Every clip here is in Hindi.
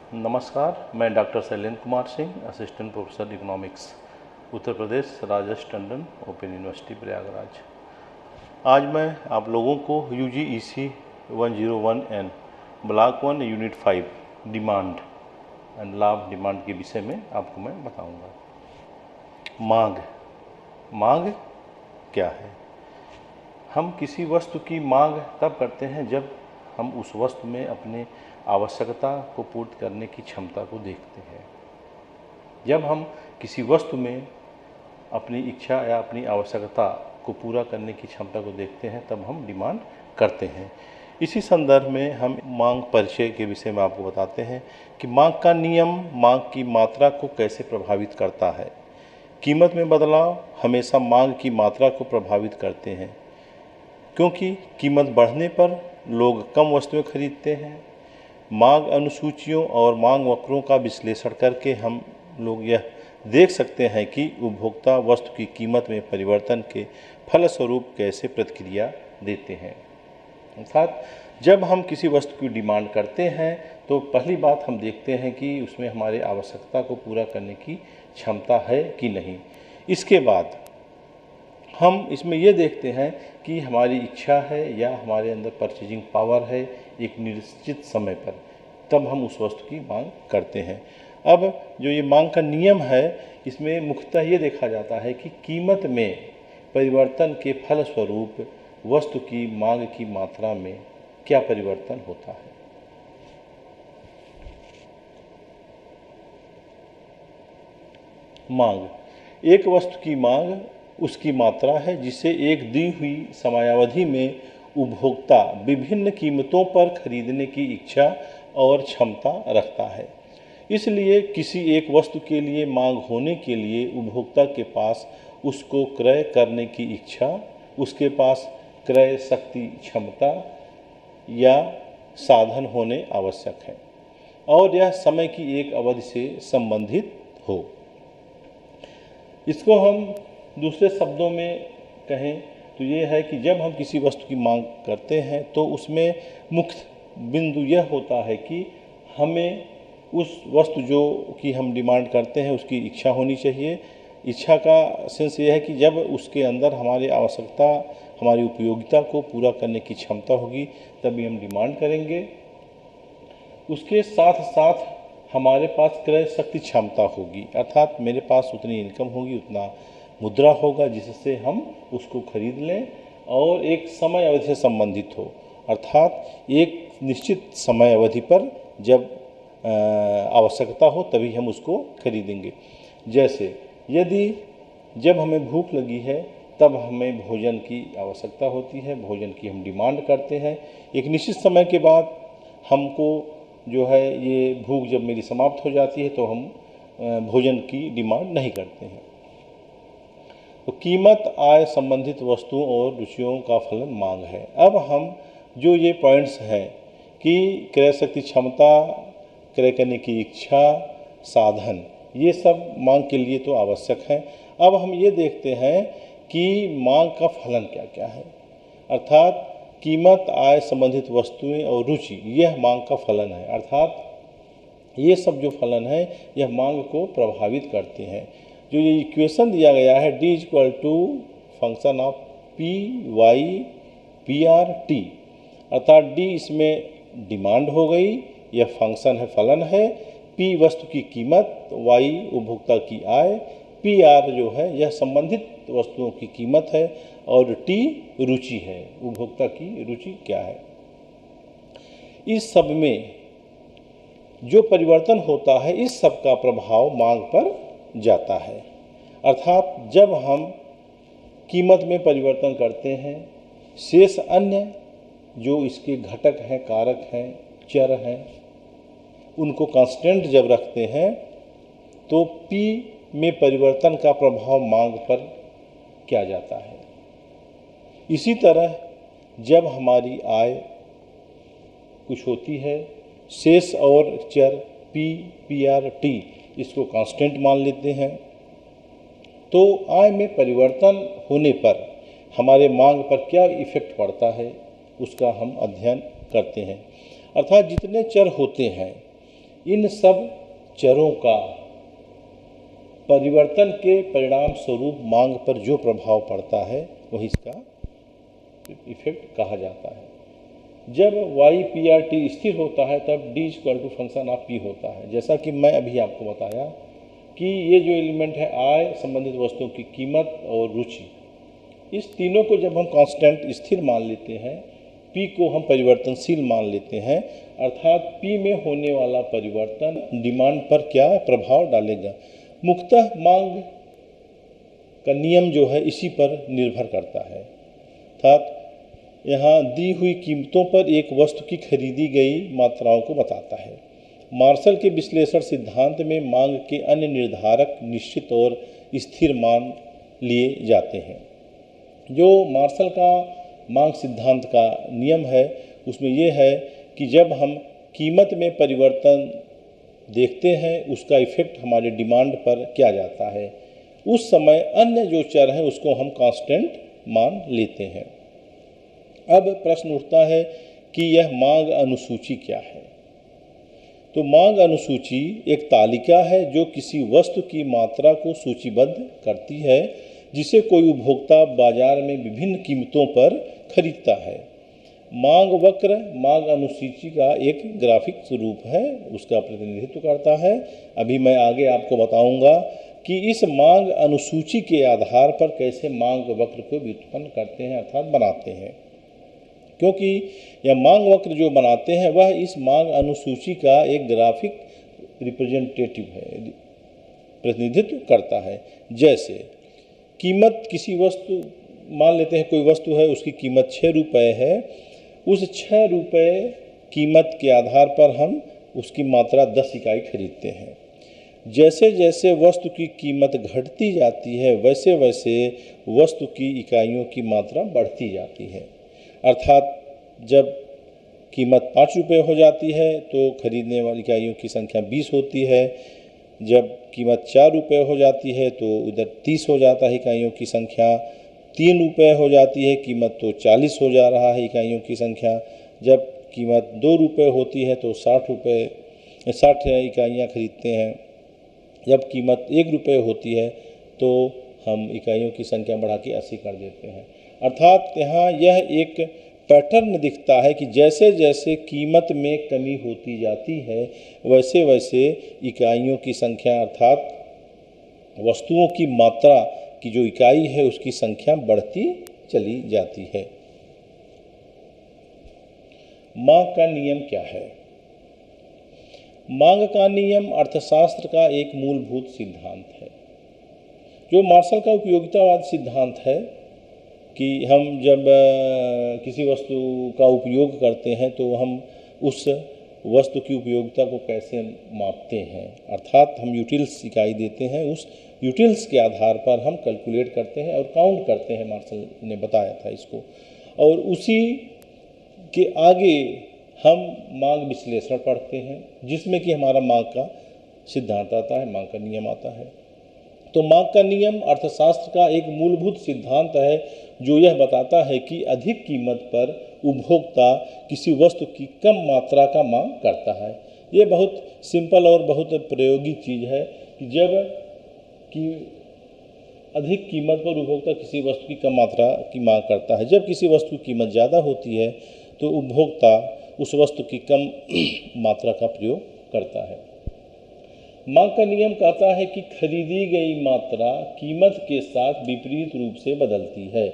नमस्कार, मैं doctor Shailendra Kumar Singh, assistant professor economics, Uttar Pradesh Rajesh Tandon open university Prayagraj. आज मैं आप लोगों को UGEC 101N block 1 unit 5 demand and लाभ डिमांड के विषय में आपको मैं बताऊंगा। मांग क्या है? हम किसी वस्तु की मांग तब करते हैं जब हम उस वस्तु में अपने आवश्यकता को पूर्ति करने की क्षमता को देखते हैं। जब हम किसी वस्तु में अपनी इच्छा या अपनी आवश्यकता को पूरा करने की क्षमता को देखते हैं तब हम डिमांड करते हैं। इसी संदर्भ में हम मांग परिचय के विषय में आपको बताते हैं कि मांग का नियम मांग की मात्रा को कैसे प्रभावित करता है। कीमत में बदलाव हमेशा मांग की मात्रा को प्रभावित करते हैं, क्योंकि कीमत बढ़ने पर लोग कम वस्तुएं खरीदते हैं। मांग अनुसूचियों और मांग वक्रों का विश्लेषण करके हम लोग यह देख सकते हैं कि उपभोक्ता वस्तु की कीमत में परिवर्तन के फलस्वरूप कैसे प्रतिक्रिया देते हैं। अर्थात जब हम किसी वस्तु की डिमांड करते हैं तो पहली बात हम देखते हैं कि उसमें हमारे आवश्यकता को पूरा करने की क्षमता है कि नहीं। इसके बाद हम इसमें यह देखते हैं कि हमारी इच्छा है या हमारे अंदर परचेजिंग पावर है एक निश्चित समय पर, तब हम उस वस्तु की मांग करते हैं। अब जो ये मांग का नियम है, इसमें मुख्यतः ये देखा जाता है कि कीमत में परिवर्तन के फलस्वरूप वस्तु की मांग की मात्रा में क्या परिवर्तन होता है। मांग, एक वस्तु की मांग उसकी मात्रा है जिसे एक दी हुई समयावधि में उपभोक्ता विभिन्न कीमतों पर खरीदने की इच्छा और क्षमता रखता है। इसलिए किसी एक वस्तु के लिए मांग होने के लिए उपभोक्ता के पास उसको क्रय करने की इच्छा, उसके पास क्रय शक्ति क्षमता या साधन होने आवश्यक है और यह समय की एक अवधि से संबंधित हो। इसको हम दूसरे शब्दों में कहें तो ये है कि जब हम किसी वस्तु की मांग करते हैं तो उसमें मुख्य बिंदु यह होता है कि हमें उस वस्तु जो कि हम डिमांड करते हैं उसकी इच्छा होनी चाहिए। इच्छा का सेंस ये है कि जब उसके अंदर हमारी आवश्यकता, हमारी उपयोगिता को पूरा करने की क्षमता होगी तभी हम डिमांड करेंगे। उसके साथ साथ हमारे पास क्रय शक्ति क्षमता होगी, अर्थात मेरे पास उतनी इनकम होगी, उतना मुद्रा होगा जिससे हम उसको खरीद लें और एक समय अवधि से संबंधित हो, अर्थात एक निश्चित समय अवधि पर जब आवश्यकता हो तभी हम उसको खरीदेंगे। जैसे जब हमें भूख लगी है तब हमें भोजन की आवश्यकता होती है, भोजन की हम डिमांड करते हैं। एक निश्चित समय के बाद हमको जो है ये भूख जब मेरी समाप्त हो जाती है तो हम भोजन की डिमांड नहीं करते हैं। तो कीमत आय संबंधित वस्तुओं और रुचियों का फलन मांग है। अब हम जो ये पॉइंट्स हैं कि क्रय शक्ति क्षमता, क्रय करने की इच्छा, साधन, ये सब मांग के लिए तो आवश्यक है। अब हम ये देखते हैं कि मांग का फलन क्या क्या है, अर्थात कीमत आय संबंधित वस्तुएं और रुचि, यह मांग का फलन है। अर्थात ये सब जो फलन है यह मांग को प्रभावित करते हैं। जो ये इक्वेशन दिया गया है D = फंक्शन ऑफ PY/PR/T, अर्थात D इसमें डिमांड हो गई, यह फंक्शन है, फलन है, P वस्तु की कीमत, Y उपभोक्ता की आय, PR जो है यह संबंधित वस्तुओं की कीमत है और T रुचि है, उपभोक्ता की रुचि क्या है। इस सब में जो परिवर्तन होता है इस सब का प्रभाव मांग पर जाता है। अर्थात जब हम कीमत में परिवर्तन करते हैं, शेष अन्य जो इसके घटक हैं, कारक हैं, चर हैं, उनको कांस्टेंट जब रखते हैं तो P में परिवर्तन का प्रभाव मांग पर क्या जाता है। इसी तरह जब हमारी आय कुछ होती है, शेष और चर P/PR/T इसको कांस्टेंट मान लेते हैं, तो आय में परिवर्तन होने पर हमारे मांग पर क्या इफेक्ट पड़ता है उसका हम अध्ययन करते हैं। अर्थात जितने चर होते हैं इन सब चरों का परिवर्तन के परिणाम स्वरूप मांग पर जो प्रभाव पड़ता है वही इसका इफेक्ट कहा जाता है। जब वाई पी आर टी स्थिर होता है तब D equal to function of P होता है। जैसा कि मैं अभी आपको बताया कि ये जो एलिमेंट है आय, संबंधित वस्तुओं की कीमत और रुचि, इस तीनों को जब हम कांस्टेंट स्थिर मान लेते हैं, पी को हम परिवर्तनशील मान लेते हैं, अर्थात पी में होने वाला परिवर्तन डिमांड पर क्या प्रभाव डालेगा। मुख्यतः मांग का नियम जो है इसी पर निर्भर करता है। अर्थात यहाँ दी हुई कीमतों पर एक वस्तु की खरीदी गई मात्राओं को बताता है। मार्शल के विश्लेषण सिद्धांत में मांग के अन्य निर्धारक निश्चित और स्थिर मान लिए जाते हैं। जो मार्शल का मांग सिद्धांत का नियम है उसमें यह है कि जब हम कीमत में परिवर्तन देखते हैं उसका इफेक्ट हमारे डिमांड पर क्या जाता है, उस समय अन्य जो चर हैं उसको हम कांस्टेंट मान लेते हैं। अब प्रश्न उठता है कि यह मांग अनुसूची क्या है। तो मांग अनुसूची एक तालिका है जो किसी वस्तु की मात्रा को सूचीबद्ध करती है, जिसे कोई उपभोक्ता बाजार में विभिन्न कीमतों पर खरीदता है। मांग वक्र मांग अनुसूची का एक ग्राफिक रूप है, उसका प्रतिनिधित्व करता है। अभी मैं आगे आपको बताऊंगा कि इस मांग अनुसूची के आधार पर कैसे मांग वक्र को व्युत्पन्न करते हैं अर्थात बनाते हैं, क्योंकि यह मांग वक्र जो बनाते हैं वह इस मांग अनुसूची का एक ग्राफिक रिप्रेजेंटेटिव है, प्रतिनिधित्व करता है। जैसे कीमत किसी वस्तु, मान लेते हैं कोई वस्तु है उसकी कीमत 6 रुपये है, उस 6 रुपये कीमत के आधार पर हम उसकी मात्रा 10 इकाई खरीदते हैं। जैसे जैसे वस्तु की कीमत घटती जाती है वैसे वैसे वस्तु की इकाइयों की मात्रा बढ़ती जाती है। अर्थात जब कीमत 5 रुपये हो जाती है तो खरीदने वाली इकाइयों की संख्या 20 होती है। जब कीमत 4 रुपये हो जाती है तो उधर 30 हो जाता है इकाइयों की संख्या। 3 रुपये हो जाती है कीमत तो 40 हो जा रहा है इकाइयों की संख्या। जब कीमत 2 रुपये होती है तो 60 इकाइयाँ खरीदते हैं। जब कीमत 1 रुपये होती है तो हम इकाइयों की संख्या बढ़ा के 80 कर देते हैं। अर्थात यहाँ यह एक पैटर्न दिखता है कि जैसे जैसे कीमत में कमी होती जाती है वैसे वैसे इकाइयों की संख्या अर्थात वस्तुओं की मात्रा की जो इकाई है उसकी संख्या बढ़ती चली जाती है। मांग का नियम क्या है? मांग का नियम अर्थशास्त्र का एक मूलभूत सिद्धांत है। जो मार्शल का उपयोगितावाद सिद्धांत है कि हम जब किसी वस्तु का उपयोग करते हैं तो हम उस वस्तु की उपयोगिता को कैसे मापते हैं, अर्थात हम यूटिल्स इकाई देते हैं, उस यूटिल्स के आधार पर हम कैलकुलेट करते हैं और काउंट करते हैं। मार्शल ने बताया था इसको, और उसी के आगे हम मांग विश्लेषण पढ़ते हैं जिसमें कि हमारा मांग का सिद्धांत आता है, मांग का नियम आता है। तो मांग का नियम अर्थशास्त्र का एक मूलभूत सिद्धांत है जो यह बताता है कि अधिक कीमत पर उपभोक्ता किसी वस्तु की कम मात्रा का मांग करता है। ये बहुत सिंपल और बहुत प्रायोगिक चीज़ है कि जब कि अधिक कीमत पर उपभोक्ता किसी वस्तु की कम मात्रा की मांग करता है। जब किसी वस्तु की कीमत ज़्यादा होती है तो उपभोक्ता उस वस्तु की कम मात्रा का प्रयोग करता है। मांग का नियम कहता है कि खरीदी गई मात्रा कीमत के साथ विपरीत रूप से बदलती है।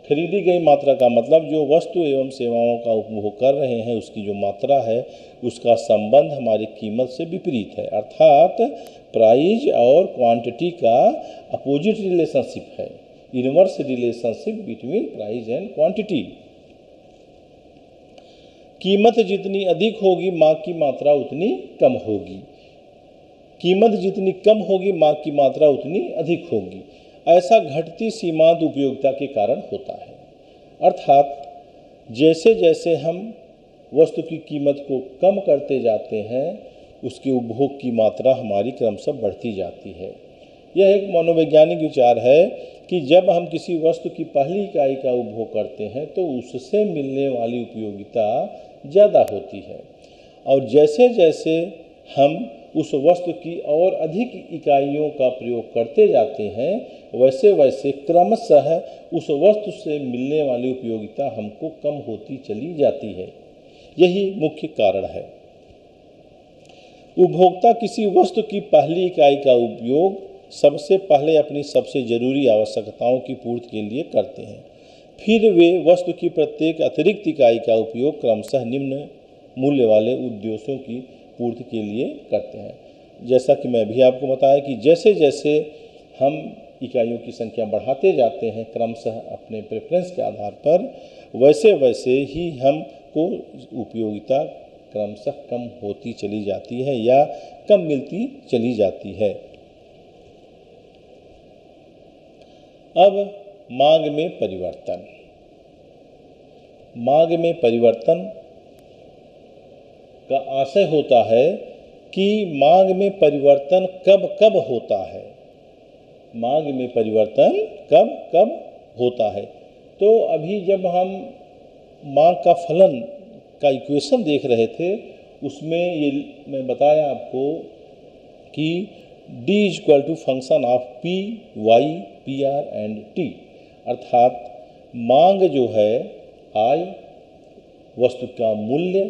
खरीदी गई मात्रा का मतलब जो वस्तु एवं सेवाओं का उपभोग कर रहे हैं उसकी जो मात्रा है उसका संबंध हमारी कीमत से विपरीत है, अर्थात प्राइस और क्वांटिटी का अपोजिट रिलेशनशिप है, inverse relationship between price and quantity. कीमत जितनी अधिक होगी मांग की मात्रा उतनी कम होगी, कीमत जितनी कम होगी मांग की मात्रा उतनी अधिक होगी। ऐसा घटती सीमांत उपयोगिता के कारण होता है। अर्थात जैसे जैसे हम वस्तु की कीमत को कम करते जाते हैं उसके उपभोग की मात्रा हमारी क्रमशः बढ़ती जाती है। यह एक मनोवैज्ञानिक विचार है कि जब हम किसी वस्तु की पहली इकाई का उपभोग करते हैं तो उससे मिलने वाली उपयोगिता ज़्यादा होती है, और जैसे जैसे हम उस वस्तु की और अधिक इकाइयों का प्रयोग करते जाते हैं, वैसे वैसे क्रमशः उस वस्तु से मिलने वाली उपयोगिता हमको कम होती चली जाती है। यही मुख्य कारण है। उपभोक्ता किसी वस्तु की पहली इकाई का उपयोग सबसे पहले अपनी सबसे जरूरी आवश्यकताओं की पूर्ति के लिए करते हैं। फिर वे वस्तु की प्रत्येक अतिरिक्त इकाई का उपयोग क्रमशः निम्न मूल्य वाले उद्देश्यों की पूर्ति के लिए करते हैं। जैसा कि मैं अभी आपको बताया कि जैसे जैसे हम इकाइयों की संख्या बढ़ाते जाते हैं क्रमशः अपने प्रेफरेंस के आधार पर, वैसे वैसे ही हमको उपयोगिता क्रमशः कम होती चली जाती है या कम मिलती चली जाती है। अब मांग में परिवर्तन। मांग में परिवर्तन का आशय होता है कि मांग में परिवर्तन कब कब होता है, मांग में परिवर्तन कब कब होता है। तो अभी जब हम मांग का फलन का इक्वेशन देख रहे थे, उसमें ये मैं बताया आपको कि D = function of P, Y, PR and T, अर्थात मांग जो है आय, वस्तु का मूल्य,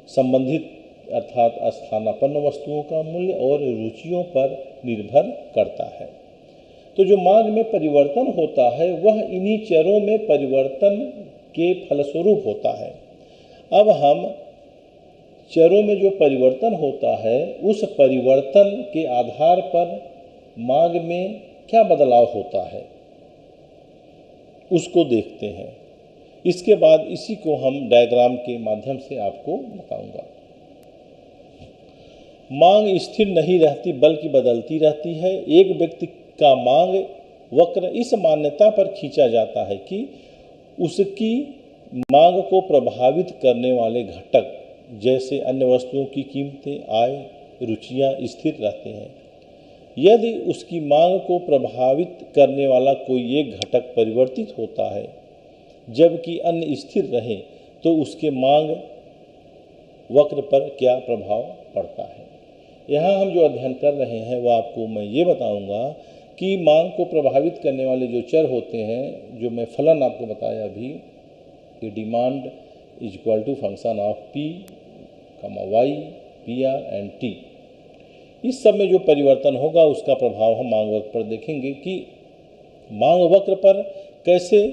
संबंधित अर्थात स्थानापन्न वस्तुओं का मूल्य और रुचियों पर निर्भर करता है। तो जो मांग में परिवर्तन होता है वह इन्हीं चरों में परिवर्तन के फलस्वरूप होता है। अब हम चरों में जो परिवर्तन होता है उस परिवर्तन के आधार पर मांग में क्या बदलाव होता है उसको देखते हैं। इसके बाद इसी को हम डायग्राम के माध्यम से आपको बताऊंगा। मांग स्थिर नहीं रहती बल्कि बदलती रहती है। एक व्यक्ति का मांग वक्र इस मान्यता पर खींचा जाता है कि उसकी मांग को प्रभावित करने वाले घटक जैसे अन्य वस्तुओं की कीमतें, आय, रुचियां स्थिर रहते हैं। यदि उसकी मांग को प्रभावित करने वाला कोई एक घटक परिवर्तित होता है जबकि अन्य स्थिर रहे तो उसके मांग वक्र पर क्या प्रभाव पड़ता है। यहाँ हम जो अध्ययन कर रहे हैं वह आपको मैं ये बताऊंगा कि मांग को प्रभावित करने वाले जो चर होते हैं, जो मैं फलन आपको बताया अभी कि demand = function of P, Y, PR and T, इस सब में जो परिवर्तन होगा उसका प्रभाव हम मांग वक्र पर देखेंगे कि मांग वक्र पर कैसे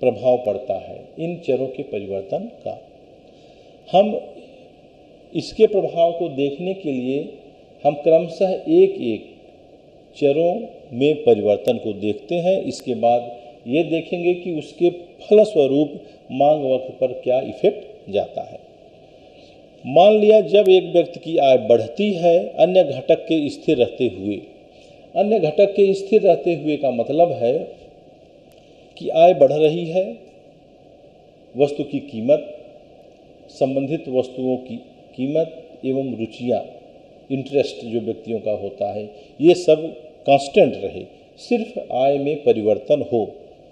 प्रभाव पड़ता है इन चरों के परिवर्तन का। हम इसके प्रभाव को देखने के लिए हम क्रमशः एक एक चरों में परिवर्तन को देखते हैं। इसके बाद ये देखेंगे कि उसके फलस्वरूप मांग वक्र पर क्या इफेक्ट जाता है। मान लिया जब एक व्यक्ति की आय बढ़ती है अन्य घटक के स्थिर रहते हुए, अन्य घटक के स्थिर रहते हुए का मतलब है कि आय बढ़ रही है, वस्तु की कीमत, संबंधित वस्तुओं की कीमत एवं रुचियाँ, इंटरेस्ट जो व्यक्तियों का होता है, ये सब कांस्टेंट रहे, सिर्फ आय में परिवर्तन हो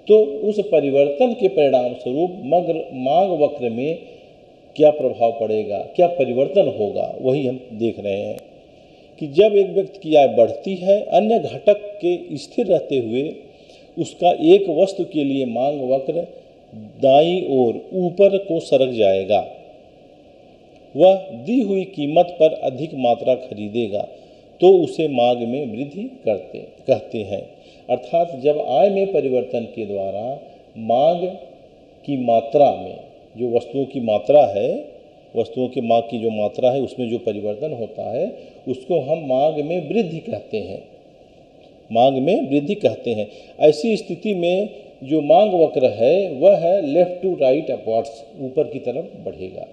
तो उस परिवर्तन के परिणाम स्वरूप मांग वक्र में क्या प्रभाव पड़ेगा, क्या परिवर्तन होगा, वही हम देख रहे हैं कि जब एक व्यक्ति की आय बढ़ती है अन्य घटक के स्थिर रहते हुए उसका एक वस्तु के लिए मांग वक्र दाईं ओर ऊपर को सरक जाएगा। वह दी हुई कीमत पर अधिक मात्रा खरीदेगा तो उसे मांग में वृद्धि कहते हैं। अर्थात जब आय में परिवर्तन के द्वारा मांग की मात्रा में जो वस्तुओं की मात्रा है, वस्तुओं की मांग की जो मात्रा है उसमें जो परिवर्तन होता है उसको हम मांग में वृद्धि कहते हैं, मांग में वृद्धि कहते हैं। ऐसी स्थिति में जो मांग वक्र है वह है लेफ्ट टू राइट अपवर्ड्स, ऊपर की तरफ बढ़ेगा।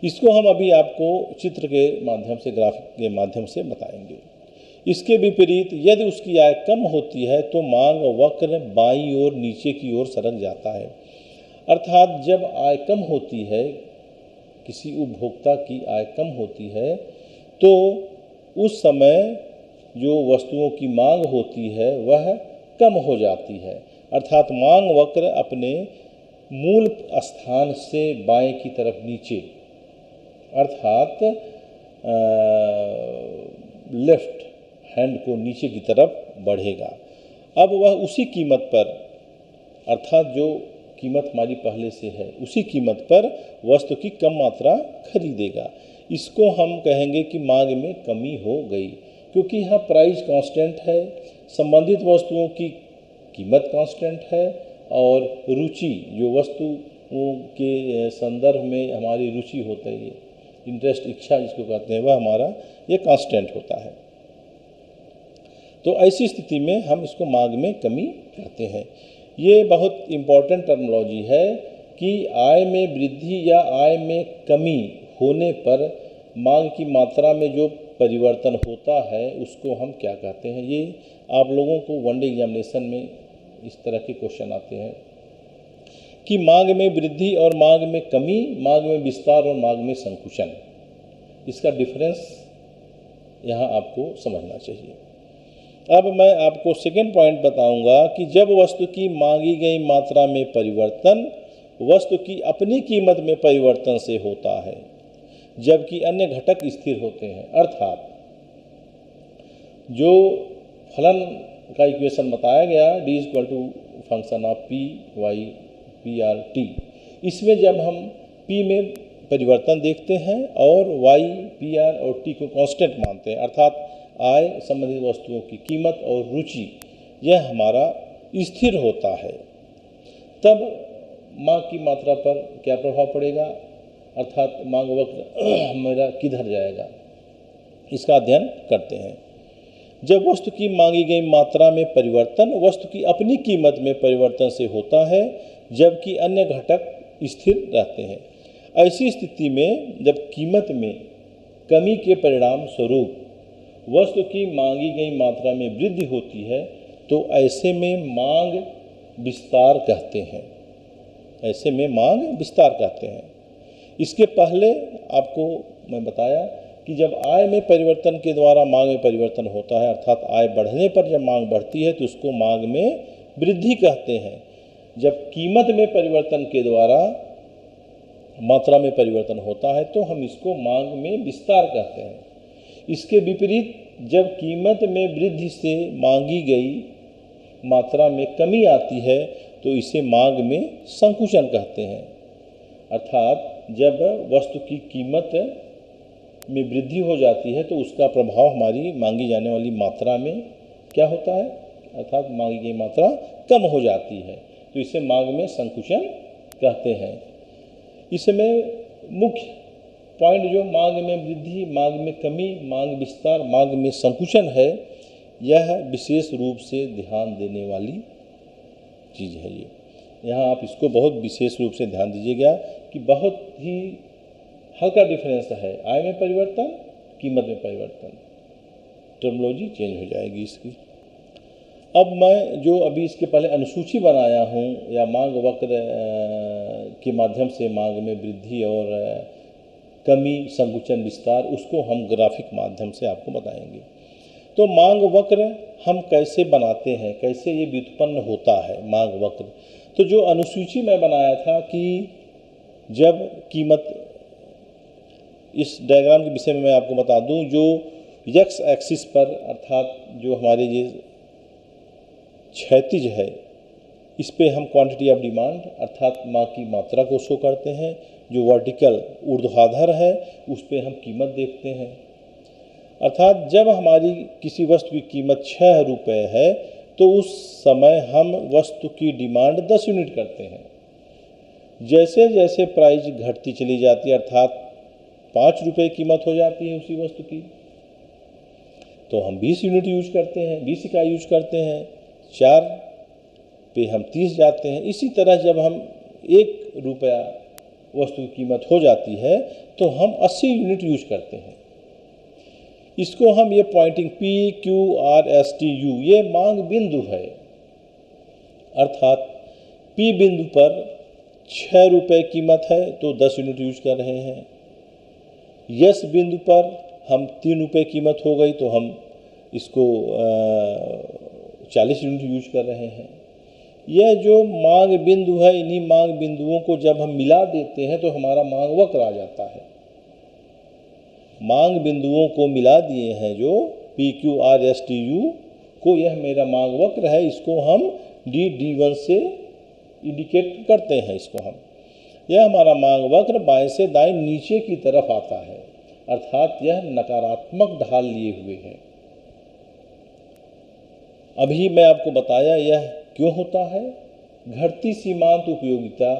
इसको हम अभी आपको चित्र के माध्यम से, ग्राफिक के माध्यम से बताएंगे। इसके विपरीत यदि उसकी आय कम होती है तो मांग वक्र बाईं ओर नीचे की ओर सरक जाता है। अर्थात जब आय कम होती है, किसी उपभोक्ता की आय कम होती है तो उस समय जो वस्तुओं की मांग होती है वह कम हो जाती है। अर्थात मांग वक्र अपने मूल स्थान से बाएं की तरफ नीचे, अर्थात लेफ्ट हैंड को नीचे की तरफ बढ़ेगा। अब वह उसी कीमत पर, अर्थात जो कीमत हमारी पहले से है उसी कीमत पर वस्तु की कम मात्रा खरीदेगा। इसको हम कहेंगे कि मांग में कमी हो गई, क्योंकि यहाँ प्राइस कांस्टेंट है, संबंधित वस्तुओं की कीमत कांस्टेंट है और रुचि जो वस्तुओं के संदर्भ में हमारी रुचि होता है, इंटरेस्ट, इच्छा जिसको कहते हैं, वह हमारा ये कांस्टेंट होता है। तो ऐसी स्थिति में हम इसको मांग में कमी कहते हैं। ये बहुत इम्पॉर्टेंट टर्मिनोलॉजी है कि आय में वृद्धि या आय में कमी होने पर मांग की मात्रा में जो परिवर्तन होता है उसको हम क्या कहते हैं। ये आप लोगों को वनडे एग्जामिनेशन में इस तरह के क्वेश्चन आते हैं कि मांग में वृद्धि और मांग में कमी, मांग में विस्तार और मांग में संकुचन, इसका डिफरेंस यहाँ आपको समझना चाहिए। अब मैं आपको सेकेंड पॉइंट बताऊंगा कि जब वस्तु की मांगी गई मात्रा में परिवर्तन वस्तु की अपनी कीमत में परिवर्तन से होता है, जबकि अन्य घटक स्थिर होते हैं। अर्थात जो फलन का इक्वेशन बताया गया d = function of p y p r t, इसमें जब हम p में परिवर्तन देखते हैं और y p r और t को कांस्टेंट मानते हैं, अर्थात आय, संबंधित वस्तुओं की कीमत और रुचि यह हमारा स्थिर होता है, तब मांग की मात्रा पर क्या प्रभाव पड़ेगा, अर्थात मांग वक्र मेरा किधर जाएगा, इसका अध्ययन करते हैं। जब वस्तु की मांगी गई मात्रा में परिवर्तन वस्तु की अपनी कीमत में परिवर्तन से होता है, जबकि अन्य घटक स्थिर रहते हैं। ऐसी स्थिति में जब कीमत में कमी के परिणाम स्वरूप वस्तु की मांगी गई मात्रा में वृद्धि होती है तो ऐसे में मांग विस्तार कहते हैं। ऐसे में मांग विस्तार कहते हैं। इसके पहले आपको मैं बताया कि जब आय में परिवर्तन के द्वारा मांग में परिवर्तन होता है, अर्थात आय बढ़ने पर जब मांग बढ़ती है तो उसको मांग में वृद्धि कहते हैं। जब कीमत में परिवर्तन के द्वारा मात्रा में परिवर्तन होता है तो हम इसको मांग में विस्तार कहते हैं। इसके विपरीत जब कीमत में वृद्धि से मांगी गई मात्रा में कमी आती है तो इसे मांग में संकुचन कहते हैं। अर्थात जब वस्तु की कीमत में वृद्धि हो जाती है तो उसका प्रभाव हमारी मांगी जाने वाली मात्रा में क्या होता है, अर्थात मांगी गई मात्रा कम हो जाती है, तो इसे मांग में संकुचन कहते हैं। इसमें मुख्य पॉइंट जो मांग में वृद्धि, मांग में कमी, मांग विस्तार, मांग में संकुचन है, यह विशेष रूप से ध्यान देने वाली चीज़ है। ये यहाँ आप इसको बहुत विशेष रूप से ध्यान दीजिएगा कि बहुत ही हल्का डिफरेंस है, आय में परिवर्तन, कीमत में परिवर्तन, टर्मिनोलॉजी चेंज हो जाएगी इसकी। अब मैं जो अभी इसके पहले अनुसूची बनाया हूँ या मांग वक्र के माध्यम से मांग में वृद्धि और कमी, संकुचन, विस्तार, उसको हम ग्राफिक माध्यम से आपको बताएंगे। तो मांग वक्र हम कैसे बनाते हैं, कैसे ये व्युत्पन्न होता है मांग वक्र। तो जो अनुसूची मैं बनाया था कि जब कीमत, इस डायग्राम के विषय में मैं आपको बता दूं, जो एक्स एक्सिस पर अर्थात जो हमारे ये क्षैतिज है इस पे हम क्वांटिटी ऑफ डिमांड अर्थात मांग की मात्रा को शो करते हैं। जो वर्टिकल ऊर्ध्वाधर है उस पे हम कीमत देखते हैं। अर्थात जब हमारी किसी वस्तु की कीमत 6 रुपये है तो उस समय हम वस्तु की डिमांड 10 यूनिट करते हैं। जैसे जैसे प्राइस घटती चली जाती है, अर्थात 5 रुपये कीमत हो जाती है उसी वस्तु की, तो हम 20 यूनिट यूज करते हैं, 20 इकाई यूज करते हैं। 4 पे हम 30 जाते हैं। इसी तरह जब हम 1 रुपया वस्तु की कीमत हो जाती है तो हम 80 यूनिट यूज करते हैं। इसको हम ये Poynting P, Q, R, S, T, U ये मांग बिंदु है। अर्थात P बिंदु पर 6 रुपये कीमत है तो 10 यूनिट यूज कर रहे हैं। S बिंदु पर हम 3 रुपये कीमत हो गई तो हम इसको 40 यूनिट यूज कर रहे हैं। यह जो मांग बिंदु है, इन्हीं मांग बिंदुओं को जब हम मिला देते हैं तो हमारा मांग वक्र आ जाता है। मांग बिंदुओं को मिला दिए हैं जो PQRSTU को, यह मेरा मांग वक्र है। इसको हम D1 से इंडिकेट करते हैं। इसको हम, यह हमारा मांग वक्र बाएं से दाएं नीचे की तरफ आता है, अर्थात यह नकारात्मक ढाल लिए हुए है। अभी मैं आपको बताया यह क्यों होता है। घटती सीमांत उपयोगिता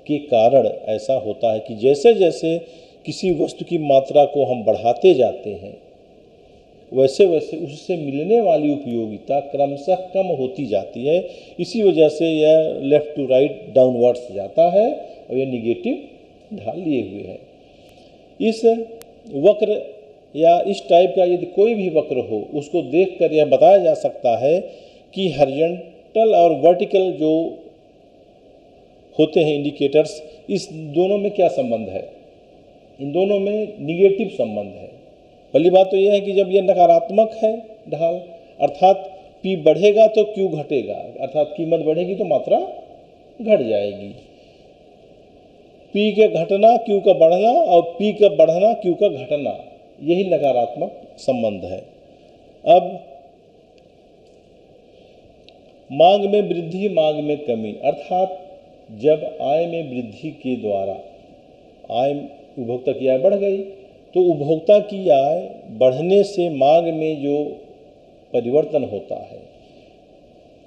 के कारण ऐसा होता है कि जैसे जैसे किसी वस्तु की मात्रा को हम बढ़ाते जाते हैं, वैसे वैसे उससे मिलने वाली उपयोगिता क्रमशः कम होती जाती है। इसी वजह से यह लेफ्ट टू राइट डाउनवर्ड्स जाता है और यह निगेटिव ढाल लिए हुए है। इस वक्र या इस टाइप का यदि कोई भी वक्र हो, उसको देखकर यह बताया जा सकता है कि हॉरिजॉन्टल और वर्टिकल जो होते हैं इंडिकेटर्स, इस दोनों में क्या संबंध है। इन दोनों में निगेटिव संबंध है। पहली बात तो यह है कि जब यह नकारात्मक है ढाल, अर्थात P बढ़ेगा तो Q घटेगा, अर्थात कीमत बढ़ेगी तो मात्रा घट जाएगी। P का घटना Q का बढ़ना और P का बढ़ना Q का घटना, यही नकारात्मक संबंध है। अब मांग में वृद्धि, मांग में कमी, अर्थात जब आय में वृद्धि के द्वारा आय, उपभोक्ता की आय बढ़ गई, तो उपभोक्ता की आय बढ़ने से मांग में जो परिवर्तन होता है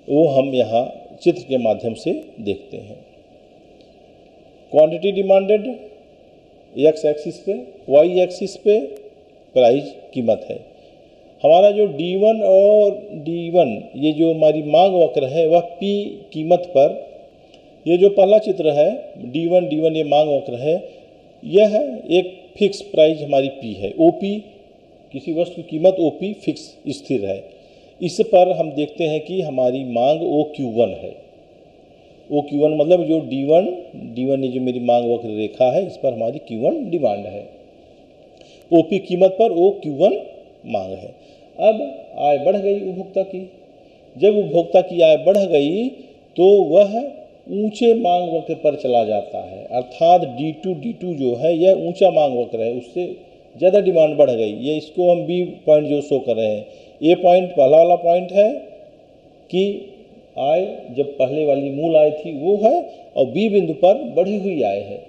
वो हम यहाँ चित्र के माध्यम से देखते हैं। क्वांटिटी डिमांडेड एक्स एक्सिस पे, वाई एक्सिस पे प्राइस कीमत है। हमारा जो D1 और D1 ये जो हमारी मांग वक्र है वह P कीमत पर, ये जो पहला चित्र है D1 ये मांग वक्र है, यह एक फिक्स प्राइस हमारी P है। OP किसी वस्तु की कीमत OP फिक्स स्थिर है। इस पर हम देखते हैं कि हमारी मांग OQ1 है। OQ1 मतलब जो D1 ये जो मेरी मांग वक्र रेखा है, इस पर हमारी Q1 डिमांड है। OP कीमत पर OQ1 मांग है। अब आय बढ़ गई उपभोक्ता की। जब उपभोक्ता की आय बढ़ गई तो वह ऊंचे मांग वक्र पर चला जाता है, अर्थात D2 जो है यह ऊंचा मांग वक्र है, उससे ज़्यादा डिमांड बढ़ गई। ये इसको हम B पॉइंट जो शो कर रहे हैं, A पॉइंट पहला वाला पॉइंट है कि आय जब पहले वाली मूल आय थी वो है, और B बिंदु पर बढ़ी हुई आय है।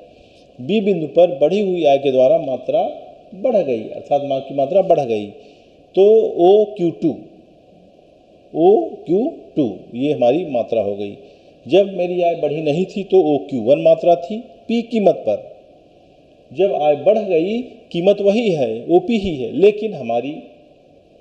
B बिंदु पर बढ़ी हुई आय के द्वारा मात्रा बढ़ गई, अर्थात मांग की मात्रा बढ़ गई, तो OQ2 ये हमारी मात्रा हो गई। जब मेरी आय बढ़ी नहीं थी तो OQ1 मात्रा थी P कीमत पर। जब आय बढ़ गई, कीमत वही है, OP ही है, लेकिन हमारी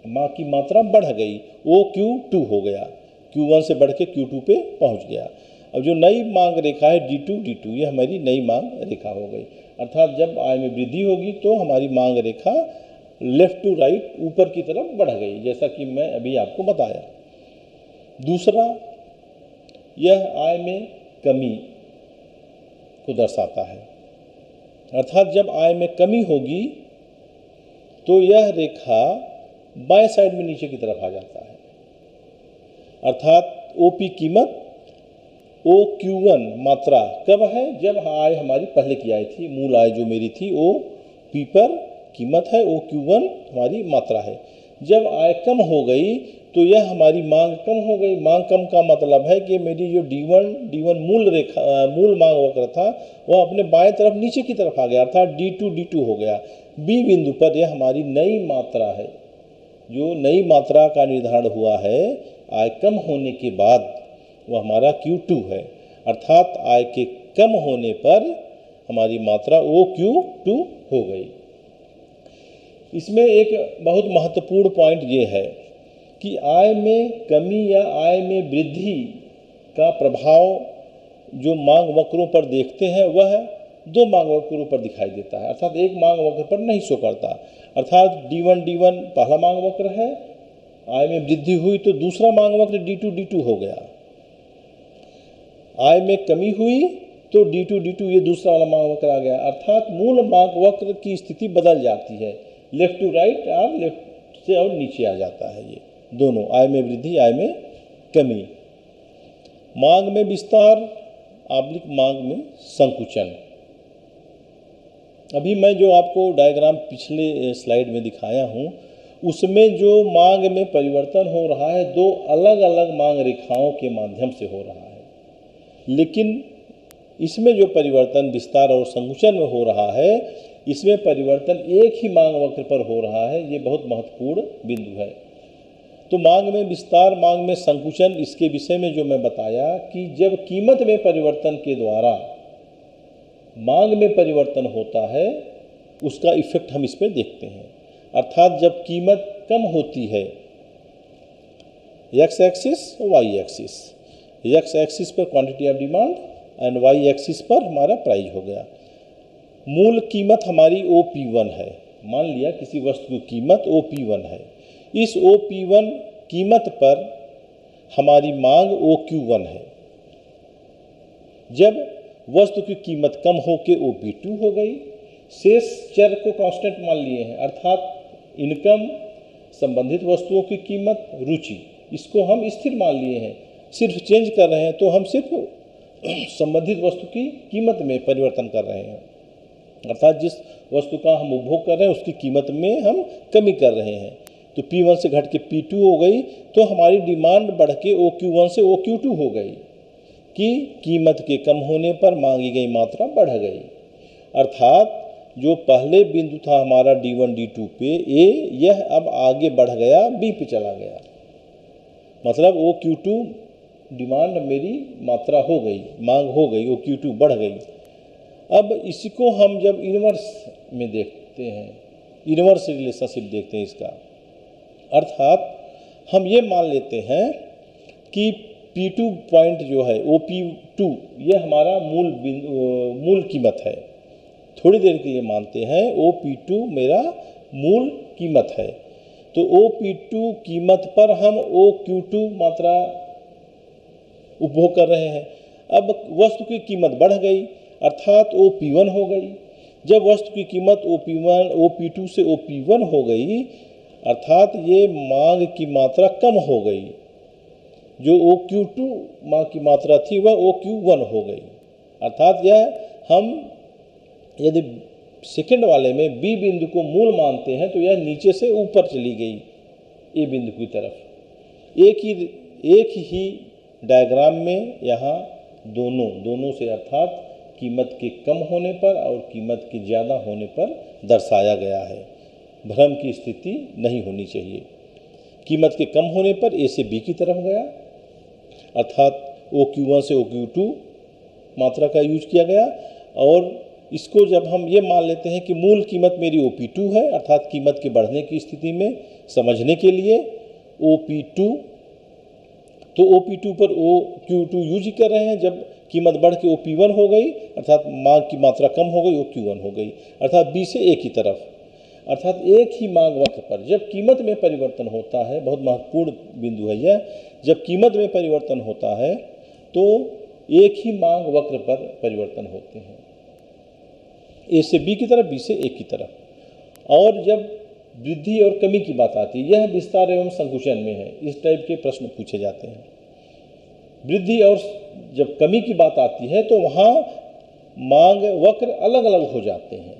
मांग की मात्रा बढ़ गई, OQ2 हो गया, Q1 से बढ़ के Q2 पे पहुंच गया। अब जो नई मांग रेखा है D2 ये हमारी नई मांग रेखा हो गई, अर्थात जब आय में वृद्धि होगी तो हमारी मांग रेखा लेफ्ट टू राइट ऊपर की तरफ बढ़ गई, जैसा कि मैं अभी आपको बताया। दूसरा, यह आय में कमी को दर्शाता है, अर्थात जब आय में कमी होगी तो यह रेखा बाएं साइड में नीचे की तरफ आ जाता है, अर्थात OP कीमत OQ1 मात्रा कब है, जब आय हमारी पहले की आय थी, मूल आय जो मेरी थी OP पर कीमत है, OQ1 हमारी मात्रा है। जब आय कम हो गई तो यह हमारी मांग कम हो गई। मांग कम का मतलब है कि मेरी जो D1 मूल मांग वक्र था वह अपने बाएं तरफ नीचे की तरफ आ गया, अर्थात D2 हो गया। B बिंदु पर यह हमारी नई मात्रा है। जो नई मात्रा का निर्धारण हुआ है आय कम होने के बाद, वह हमारा Q2 है, अर्थात आय के कम होने पर हमारी मात्रा OQ2 हो गई। इसमें एक बहुत महत्वपूर्ण पॉइंट ये है कि आय में कमी या आय में वृद्धि का प्रभाव जो मांग वक्रों पर देखते हैं वह दो मांग वक्रों पर दिखाई देता है, अर्थात एक मांग वक्र पर नहीं शो करता। अर्थात D1 पहला मांग वक्र है, आय में वृद्धि हुई तो दूसरा मांग वक्र D2 हो गया। आय में कमी हुई तो D2 ये दूसरा वाला मांग वक्र आ गया, अर्थात मूल मांग वक्र की स्थिति बदल जाती है, लेफ्ट टू राइट और लेफ्ट से और नीचे आ जाता है। ये दोनों, आय में वृद्धि, आय में कमी। मांग में विस्तार आब्लिक मांग में संकुचन। अभी मैं जो आपको डायग्राम पिछले स्लाइड में दिखाया हूँ, उसमें जो मांग में परिवर्तन हो रहा है दो अलग अलग मांग रेखाओं के माध्यम से हो रहा है, लेकिन इसमें जो परिवर्तन विस्तार और संकुचन में हो रहा है, इसमें परिवर्तन एक ही मांग वक्र पर हो रहा है। ये बहुत महत्वपूर्ण बिंदु है। तो मांग में विस्तार, मांग में संकुचन, इसके विषय में जो मैं बताया कि जब कीमत में परिवर्तन के द्वारा मांग में परिवर्तन होता है, उसका इफेक्ट हम इस पर देखते हैं। अर्थात जब कीमत कम होती है, x axis y axis, x axis पर quantity of demand and y axis पर हमारा प्राइस हो गया। मूल कीमत हमारी OP1 है। मान लिया किसी वस्तु की कीमत OP1 है। इस OP1 कीमत पर हमारी मांग OQ1 है। जब वस्तु की कीमत कम होकर OP2 हो गई, शेष चर को कांस्टेंट मान लिए हैं, अर्थात इनकम, संबंधित वस्तुओं की कीमत, रुचि, इसको हम स्थिर मान लिए हैं। सिर्फ चेंज कर रहे हैं तो हम सिर्फ संबंधित वस्तु की कीमत में परिवर्तन कर रहे हैं, अर्थात जिस वस्तु का हम उपभोग कर रहे हैं उसकी कीमत में हम कमी कर रहे हैं। तो P1 से घट के P2 हो गई, तो हमारी डिमांड बढ़ के OQ1 से OQ2 हो गई कि कीमत के कम होने पर मांगी गई मात्रा बढ़ गई। अर्थात जो पहले बिंदु था हमारा D1 D2 पे A, यह अब आगे बढ़ गया B पे चला गया। मतलब OQ2 डिमांड मेरी मात्रा हो गई, मांग हो गई, OQ2 बढ़ गई। अब इसको हम जब इन्वर्स में देखते हैं, इन्वर्स रिलेशनशिप देखते हैं इसका, अर्थात हम ये मान लेते हैं कि P2 पॉइंट जो है OP2, ये हमारा मूल कीमत है। थोड़ी देर के लिए मानते हैं OP2 मेरा मूल कीमत है। तो OP2 कीमत पर हम OQ2 मात्रा उपभोग कर रहे हैं। अब वस्तु की कीमत बढ़ गई, अर्थात OP1 हो गई। जब वस्तु की कीमत OP2 से OP1 हो गई, अर्थात ये मांग की मात्रा कम हो गई। जो OQ2 मांग की मात्रा थी वह OQ1 हो गई। अर्थात यह हम यदि सेकंड वाले में B बिंदु को मूल मानते हैं तो यह नीचे से ऊपर चली गई A बिंदु की तरफ। एक ही डायग्राम में यहाँ दोनों से, अर्थात कीमत के कम होने पर और कीमत के ज़्यादा होने पर दर्शाया गया है। भ्रम की स्थिति नहीं होनी चाहिए। कीमत के कम होने पर A से B की तरफ गया, अर्थात OQ1 से OQ2 मात्रा का यूज किया गया। और इसको जब हम ये मान लेते हैं कि मूल कीमत मेरी OP2 है, अर्थात कीमत के बढ़ने की स्थिति में समझने के लिए OP2, तो OP2 पर OQ2 यूज कर रहे हैं। जब कीमत बढ़ के OP1 हो गई, अर्थात मांग की मात्रा कम हो गई, OQ1 हो गई, अर्थात B से A की तरफ। अर्थात एक ही मांग वक्र पर जब कीमत में परिवर्तन होता है, बहुत महत्वपूर्ण बिंदु है यह, जब कीमत में परिवर्तन होता है तो एक ही मांग वक्र पर परिवर्तन होते हैं, A से B की तरफ, B से A की तरफ। और जब वृद्धि और कमी की बात आती है, यह विस्तार एवं संकुचन में है, इस टाइप के प्रश्न पूछे जाते हैं। वृद्धि और जब कमी की बात आती है तो वहाँ मांग वक्र अलग अलग हो जाते हैं।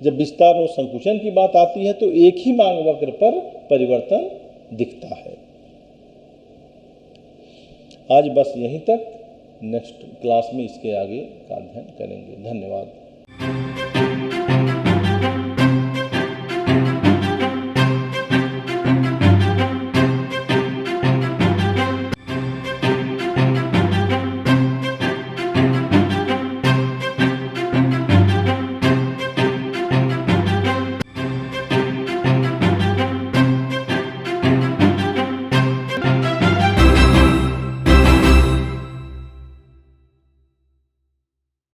जब विस्तार और संकुचन की बात आती है तो एक ही मांग वक्र पर परिवर्तन दिखता है। आज बस यहीं तक, नेक्स्ट क्लास में इसके आगे का अध्ययन करेंगे। धन्यवाद।